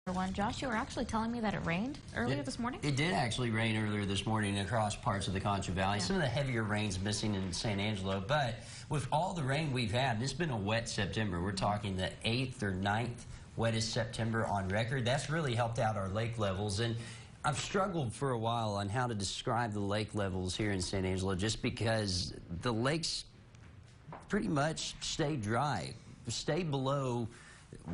Everyone, Josh, you were actually telling me that it rained earlier this morning? It did actually rain earlier this morning across parts of the Concho Valley. Yeah. Some of the heavier rains missing in San Angelo, but with all the rain we've had, it's been a wet September. We're talking the 8th or 9th wettest September on record. That's really helped out our lake levels, and I've struggled for a while on how to describe the lake levels here in San Angelo just because the lakes pretty much stay dry, stay below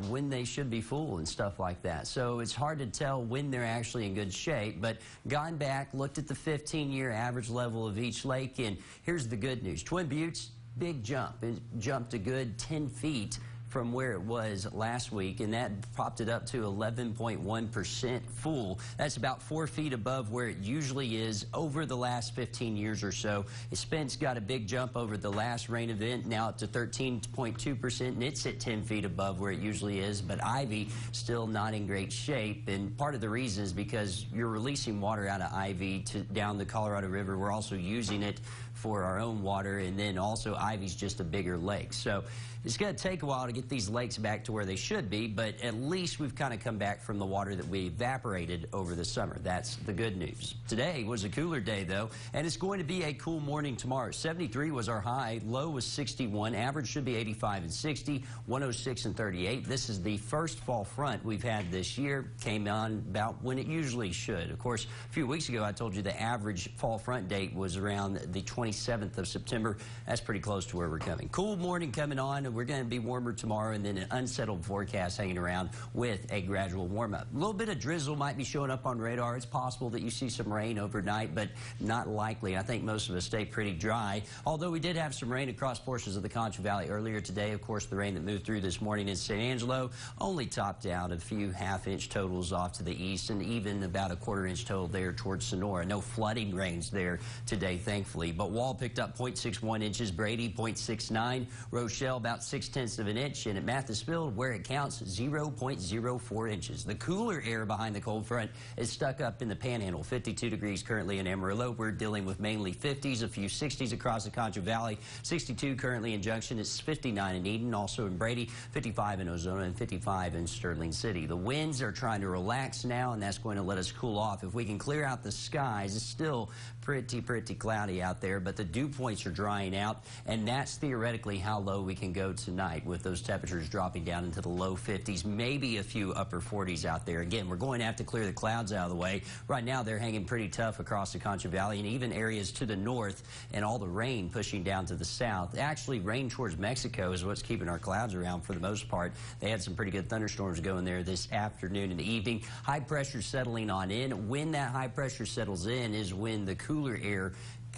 when they should be full and stuff like that. So it's hard to tell when they're actually in good shape, but gone back, looked at the 15-year average level of each lake, and here's the good news. Twin Buttes, big jump. It jumped a good 10 feet from where it was last week, and that popped it up to 11.1% full. That's about 4 feet above where it usually is over the last 15 years or so. Spence got a big jump over the last rain event, now up to 13.2%, and it's at 10 feet above where it usually is, but Ivy still not in great shape, and part of the reason is because you're releasing water out of Ivy down the Colorado River. We're also using it for our own water, and then also Ivy's just a bigger lake. So it's going to take a while to get these lakes back to where they should be, but at least we've kind of come back from the water that we evaporated over the summer. That's the good news. Today was a cooler day, though, and it's going to be a cool morning tomorrow. 73 was our high, low was 61, average should be 85 and 60, 106 and 38. This is the first fall front we've had this year. Came on about when it usually should. Of course, a few weeks ago I told you the average fall front date was around the 27th of September. That's pretty close to where we're coming. Cool morning coming on, and we're going to be warmer tomorrow, and then an unsettled forecast hanging around with a gradual warm-up. A little bit of drizzle might be showing up on radar. It's possible that you see some rain overnight, but not likely. I think most of us stay pretty dry, although we did have some rain across portions of the Concho Valley earlier today. Of course, the rain that moved through this morning in San Angelo only topped out a few half-inch totals off to the east, and even about a quarter-inch total there towards Sonora. No flooding rains there today, thankfully, but Wall picked up 0.61 inches, Brady 0.69, Rochelle about 0.6 of an inch, and at Mathesville, where it counts, 0.04 inches. The cooler air behind the cold front is stuck up in the Panhandle. 52 degrees currently in Amarillo. We're dealing with mainly 50s, a few 60s across the Concho Valley. 62 currently in Junction. It's 59 in Eden, also in Brady, 55 in Ozona, and 55 in Sterling City. The winds are trying to relax now, and that's going to let us cool off. If we can clear out the skies, it's still pretty cloudy out there, but the dew points are drying out, and that's theoretically how low we can go tonight, with those temperatures dropping down into the low 50s, maybe a few upper 40s out there. Again, we're going to have to clear the clouds out of the way. Right now, they're hanging pretty tough across the Concho Valley and even areas to the north, and all the rain pushing down to the south. Actually, rain towards Mexico is what's keeping our clouds around for the most part. They had some pretty good thunderstorms going there this afternoon and evening. High pressure settling on in. When that high pressure settles in is when the cooler air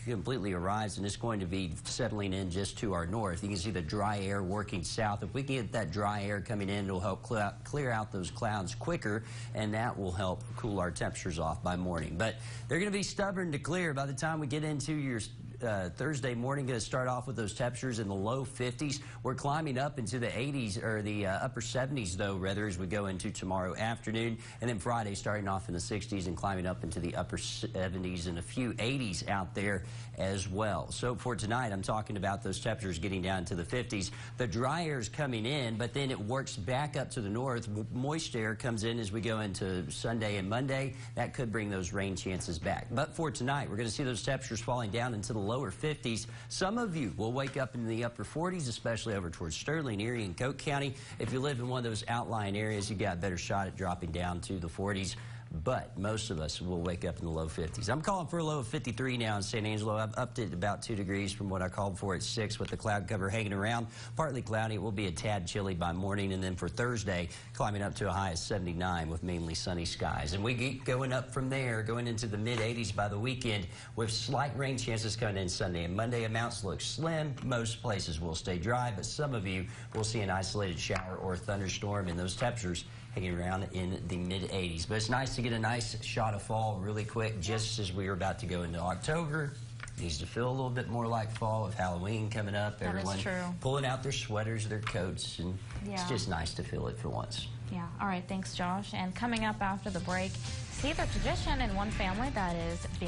completely arrives, and it's going to be settling in just to our north. You can see the dry air working south. If we can get that dry air coming in, it'll help clear out those clouds quicker, and that will help cool our temperatures off by morning. But they're going to be stubborn to clear by the time we get into your Thursday morning. Going to start off with those temperatures in the low 50s. We're climbing up into the 80s, or the upper 70s, though, rather, as we go into tomorrow afternoon. And then Friday starting off in the 60s and climbing up into the upper 70s and a few 80s out there as well. So for tonight, I'm talking about those temperatures getting down to the 50s. The dry air is coming in, but then it works back up to the north. Moist air comes in as we go into Sunday and Monday. That could bring those rain chances back. But for tonight, we're going to see those temperatures falling down into the lower 50s. Some of you will wake up in the upper 40s, especially over towards Sterling, Erie, and Coke County. If you live in one of those outlying areas, you got a better shot at dropping down to the 40s. But most of us will wake up in the low 50s. I'm calling for a low of 53 now in San Angelo. I've upped it about 2 degrees from what I called for at 6 with the cloud cover hanging around. Partly cloudy. It will be a tad chilly by morning. And then for Thursday, climbing up to a high of 79 with mainly sunny skies. And we keep going up from there, going into the mid-80s by the weekend with slight rain chances coming in Sunday and Monday. Amounts look slim. Most places will stay dry, but some of you will see an isolated shower or thunderstorm, and those temperatures hanging around in the mid-80s. But it's nice to get a nice shot of fall really quick just as we are about to go into October. Needs to feel a little bit more like fall with Halloween coming up. Everyone pulling out their sweaters, their coats, and it's just nice to feel it for once. Yeah. All right. Thanks, Josh. And coming up after the break, see the tradition in one family that is being